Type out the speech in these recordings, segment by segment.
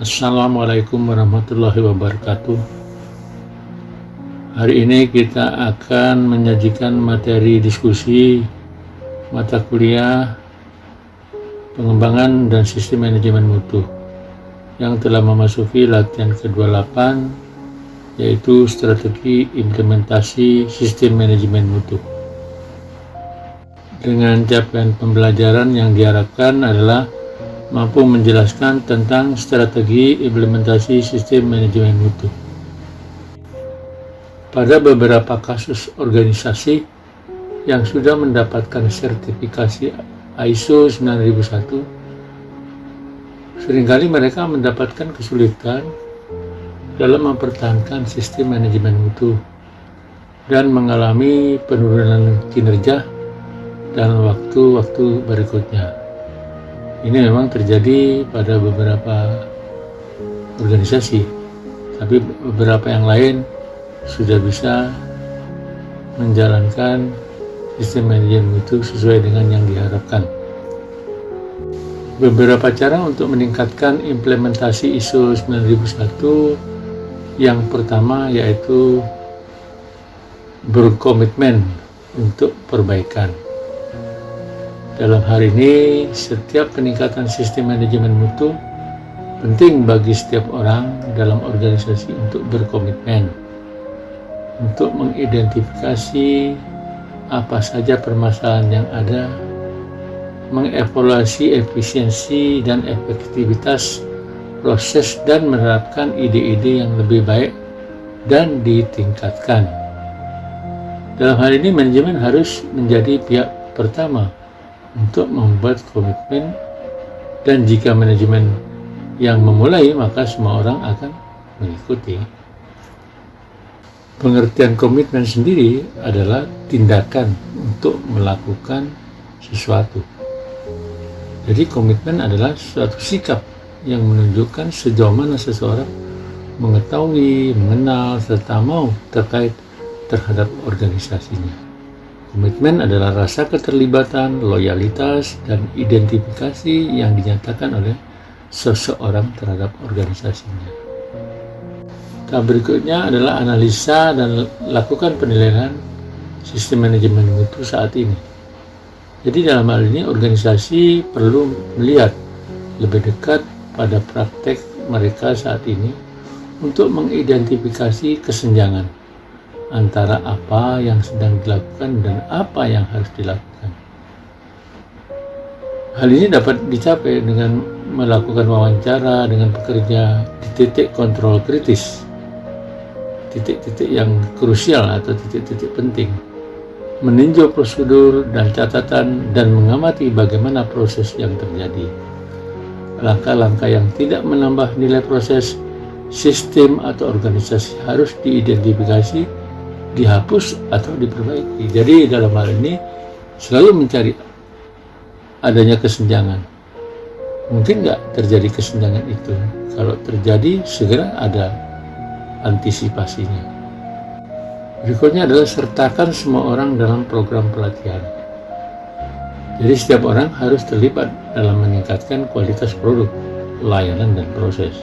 Assalamualaikum warahmatullahi wabarakatuh. Hari ini kita akan menyajikan materi diskusi mata kuliah pengembangan dan sistem manajemen mutu yang telah memasuki latihan ke-28, yaitu strategi implementasi sistem manajemen mutu. Dengan capaian pembelajaran yang diharapkan adalah mampu menjelaskan tentang strategi implementasi sistem manajemen mutu. Pada beberapa kasus organisasi yang sudah mendapatkan sertifikasi ISO 9001, seringkali mereka mendapatkan kesulitan dalam mempertahankan sistem manajemen mutu dan mengalami penurunan kinerja dalam waktu-waktu berikutnya. Ini memang terjadi pada beberapa organisasi, tapi beberapa yang lain sudah bisa menjalankan sistem manajemen mutu sesuai dengan yang diharapkan. Beberapa cara untuk meningkatkan implementasi ISO 9001, yang pertama yaitu berkomitmen untuk perbaikan. Dalam hal ini, setiap peningkatan sistem manajemen mutu penting bagi setiap orang dalam organisasi untuk berkomitmen, untuk mengidentifikasi apa saja permasalahan yang ada, mengevaluasi efisiensi dan efektivitas proses dan menerapkan ide-ide yang lebih baik dan ditingkatkan. Dalam hal ini, manajemen harus menjadi pihak pertama untuk membuat komitmen, dan jika manajemen yang memulai, maka semua orang akan mengikuti. Pengertian komitmen sendiri adalah tindakan untuk melakukan sesuatu. Jadi komitmen adalah suatu sikap yang menunjukkan sejauh mana seseorang mengetahui, mengenal, serta mau terkait terhadap organisasinya. Komitmen adalah rasa keterlibatan, loyalitas, dan identifikasi yang dinyatakan oleh seseorang terhadap organisasinya. Tahap berikutnya adalah analisa dan lakukan penilaian sistem manajemen mutu saat ini. Jadi dalam hal ini organisasi perlu melihat lebih dekat pada praktek mereka saat ini untuk mengidentifikasi kesenjangan antara apa yang sedang dilakukan dan apa yang harus dilakukan. Hal ini dapat dicapai dengan melakukan wawancara dengan pekerja di titik kontrol kritis, titik-titik yang krusial atau titik-titik penting, meninjau prosedur dan catatan dan mengamati bagaimana proses yang terjadi. Langkah-langkah yang tidak menambah nilai proses, sistem atau organisasi harus diidentifikasi, dihapus atau diperbaiki. Jadi dalam hal ini selalu mencari adanya kesenjangan. Mungkin nggak terjadi kesenjangan itu. Kalau terjadi, segera ada antisipasinya. Berikutnya adalah sertakan semua orang dalam program pelatihan. Jadi setiap orang harus terlibat dalam meningkatkan kualitas produk, layanan, dan proses.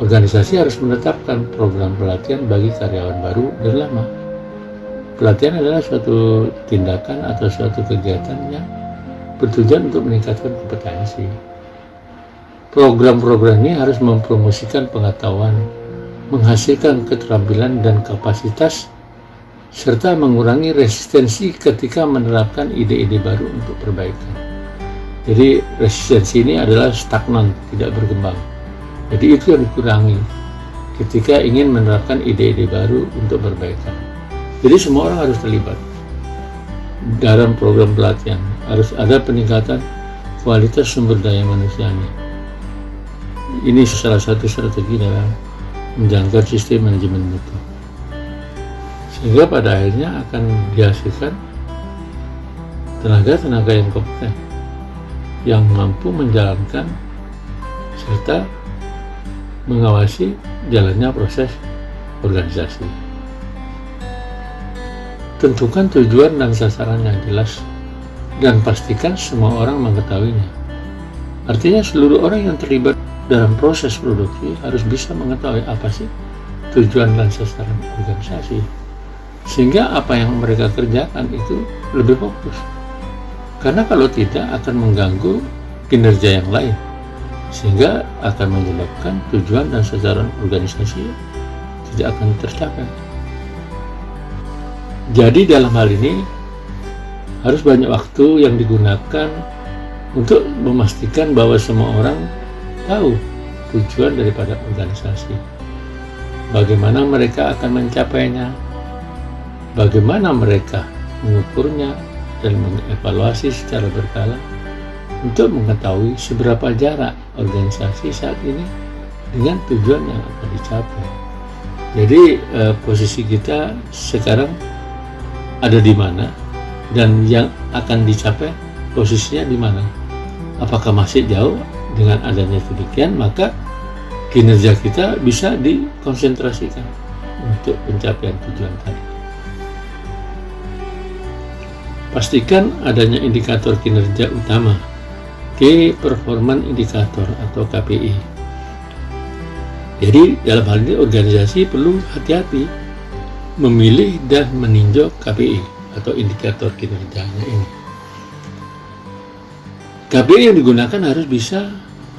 Organisasi harus menetapkan program pelatihan bagi karyawan baru dan lama. Pelatihan adalah suatu tindakan atau suatu kegiatan yang bertujuan untuk meningkatkan kompetensi. Program-program ini harus mempromosikan pengetahuan, menghasilkan keterampilan dan kapasitas, serta mengurangi resistensi ketika menerapkan ide-ide baru untuk perbaikan. Jadi resistensi ini adalah stagnan, tidak berkembang. Jadi itu yang dikurangi ketika ingin menerapkan ide-ide baru untuk perbaikan. Jadi semua orang harus terlibat dalam program pelatihan. Harus ada peningkatan kualitas sumber daya manusianya. Ini salah satu strategi dalam menjalankan sistem manajemen mutu. Sehingga pada akhirnya akan dihasilkan tenaga-tenaga yang kompeten, yang mampu menjalankan serta mengawasi jalannya proses organisasi. Tentukan tujuan dan sasaran yang jelas dan pastikan semua orang mengetahuinya. Artinya seluruh orang yang terlibat dalam proses produksi harus bisa mengetahui apa sih tujuan dan sasaran organisasi, sehingga apa yang mereka kerjakan itu lebih fokus. Karena kalau tidak akan mengganggu kinerja yang lain, sehingga akan menyebabkan tujuan dan sasaran organisasi tidak akan tercapai. Jadi dalam hal ini harus banyak waktu yang digunakan untuk memastikan bahwa semua orang tahu tujuan daripada organisasi, bagaimana mereka akan mencapainya, bagaimana mereka mengukurnya dan mengevaluasi secara berkala untuk mengetahui seberapa jarak organisasi saat ini dengan tujuan yang akan dicapai. Jadi posisi kita sekarang ada di mana dan yang akan dicapai posisinya di mana. Apakah masih jauh? Dengan adanya demikian, maka kinerja kita bisa dikonsentrasikan untuk pencapaian tujuan tadi. Pastikan adanya indikator kinerja utama, Key Performance Indicator atau KPI. Jadi dalam hal ini organisasi perlu hati-hati memilih dan meninjau KPI atau indikator kinerjanya ini. KPI yang digunakan harus bisa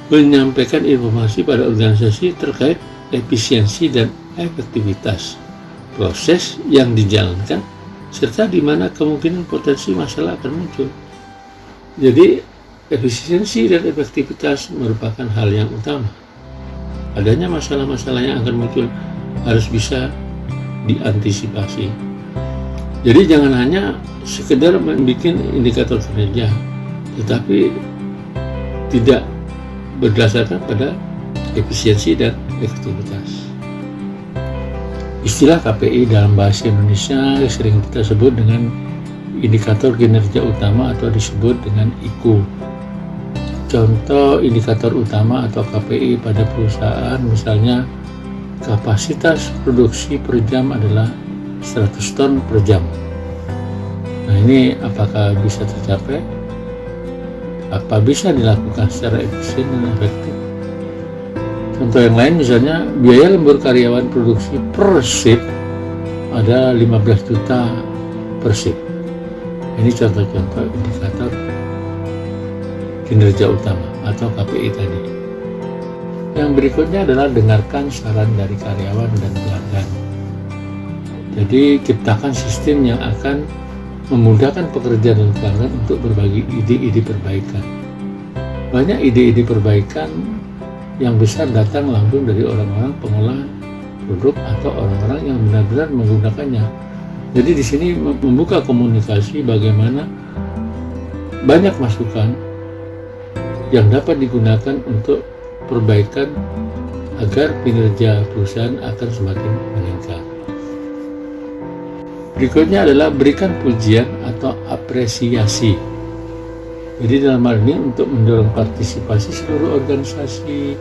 menyampaikan informasi pada organisasi terkait efisiensi dan efektivitas proses yang dijalankan, serta di mana kemungkinan potensi masalah akan muncul. Jadi efisiensi dan efektivitas merupakan hal yang utama. Adanya masalah-masalah yang akan muncul harus bisa diantisipasi. Jadi jangan hanya sekedar membuat indikator kinerja, tetapi tidak berdasarkan pada efisiensi dan efektivitas. Istilah KPI dalam bahasa Indonesia sering kita sebut dengan indikator kinerja utama atau disebut dengan IKU. Contoh indikator utama atau KPI pada perusahaan misalnya kapasitas produksi per jam adalah 100 ton per jam. Nah, ini apakah bisa tercapai? Apa bisa dilakukan secara efisien dan efektif? Contoh yang lain misalnya biaya lembur karyawan produksi per shift ada 15 juta per shift. Ini contoh-contoh indikator kinerja utama atau KPI tadi. Yang berikutnya adalah dengarkan saran dari karyawan dan pelanggan. Jadi ciptakan sistem yang akan memudahkan pekerja dan pelanggan untuk berbagi ide-ide perbaikan. Banyak ide-ide perbaikan yang besar datang langsung dari orang-orang pengolah produk atau orang-orang yang benar-benar menggunakannya. Jadi di sini membuka komunikasi bagaimana banyak masukan yang dapat digunakan untuk perbaikan agar kinerja perusahaan akan semakin meningkat. Berikutnya adalah berikan pujian atau apresiasi. Jadi dalam hal ini untuk mendorong partisipasi seluruh organisasi,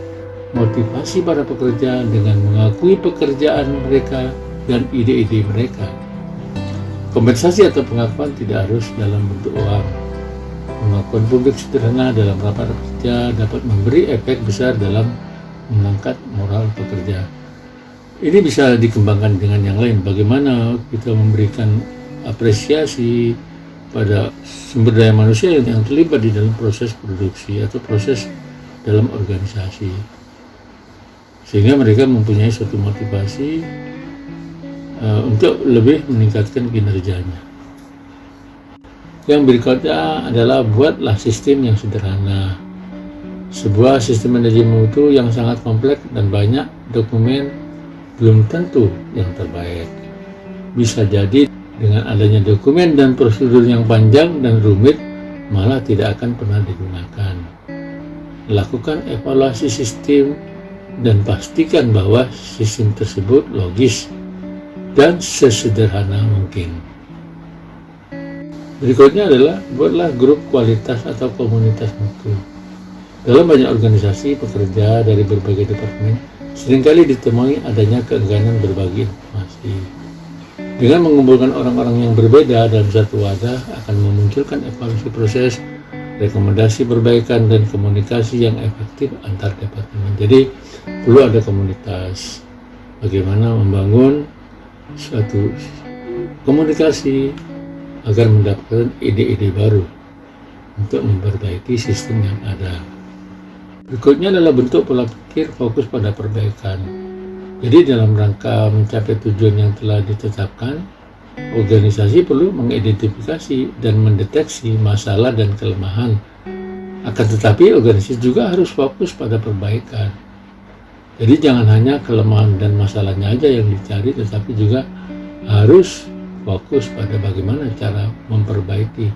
motivasi para pekerja dengan mengakui pekerjaan mereka dan ide-ide mereka. Kompensasi atau pengakuan tidak harus dalam bentuk uang. Pengakuan publik sederhana dalam rapat kerja dapat memberi efek besar dalam mengangkat moral pekerja. Ini bisa dikembangkan dengan yang lain. Bagaimana kita memberikan apresiasi pada sumber daya manusia yang terlibat di dalam proses produksi atau proses dalam organisasi, sehingga mereka mempunyai suatu motivasi untuk lebih meningkatkan kinerjanya. Yang berikutnya adalah buatlah sistem yang sederhana. Sebuah sistem manajemen mutu yang sangat kompleks dan banyak dokumen belum tentu yang terbaik. Bisa jadi dengan adanya dokumen dan prosedur yang panjang dan rumit malah tidak akan pernah digunakan. Lakukan evaluasi sistem dan pastikan bahwa sistem tersebut logis dan sesederhana mungkin. Berikutnya adalah buatlah grup kualitas atau komunitas mutu. Dalam banyak organisasi pekerja dari berbagai departemen seringkali ditemui adanya keengganan berbagi informasi. Dengan mengumpulkan orang-orang yang berbeda dalam satu wadah akan memunculkan evaluasi proses rekomendasi perbaikan, dan komunikasi yang efektif antar departemen. Jadi perlu ada komunitas, bagaimana membangun suatu komunikasi agar mendapatkan ide-ide baru untuk memperbaiki sistem yang ada. Berikutnya adalah bentuk pola pikir fokus pada perbaikan. Jadi dalam rangka mencapai tujuan yang telah ditetapkan, organisasi perlu mengidentifikasi dan mendeteksi masalah dan kelemahan. Akan tetapi organisasi juga harus fokus pada perbaikan. Jadi jangan hanya kelemahan dan masalahnya aja yang dicari, tetapi juga harus fokus pada bagaimana cara memperbaiki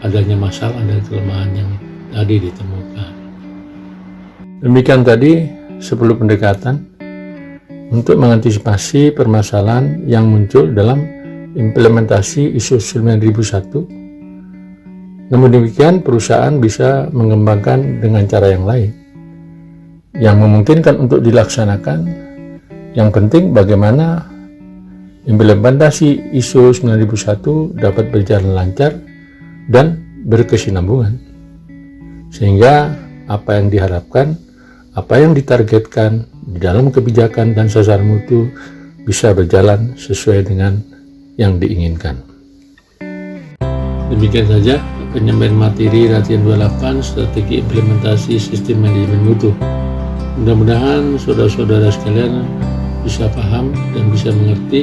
adanya masalah dan kelemahan yang tadi ditemukan. Demikian tadi 10 pendekatan untuk mengantisipasi permasalahan yang muncul dalam implementasi ISO 9001. Namun demikian, perusahaan bisa mengembangkan dengan cara yang lain yang memungkinkan untuk dilaksanakan. Yang penting bagaimana implementasi ISO 9001 dapat berjalan lancar dan berkesinambungan, sehingga apa yang diharapkan, apa yang ditargetkan di dalam kebijakan dan sasaran mutu bisa berjalan sesuai dengan yang diinginkan. Demikian saja penyampaian materi latihan 28 strategi implementasi sistem manajemen mutu. Mudah-mudahan saudara-saudara sekalian bisa paham dan bisa mengerti.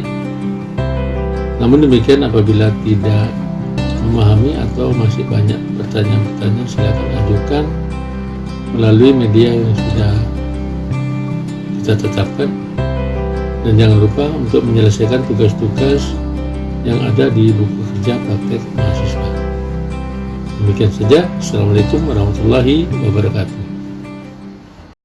Namun demikian, apabila tidak memahami atau masih banyak pertanyaan-pertanyaan, silakan ajukan melalui media yang sudah kita tetapkan, dan jangan lupa untuk menyelesaikan tugas-tugas yang ada di buku kerja praktek mahasiswa. Demikian saja. Assalamualaikum warahmatullahi wabarakatuh.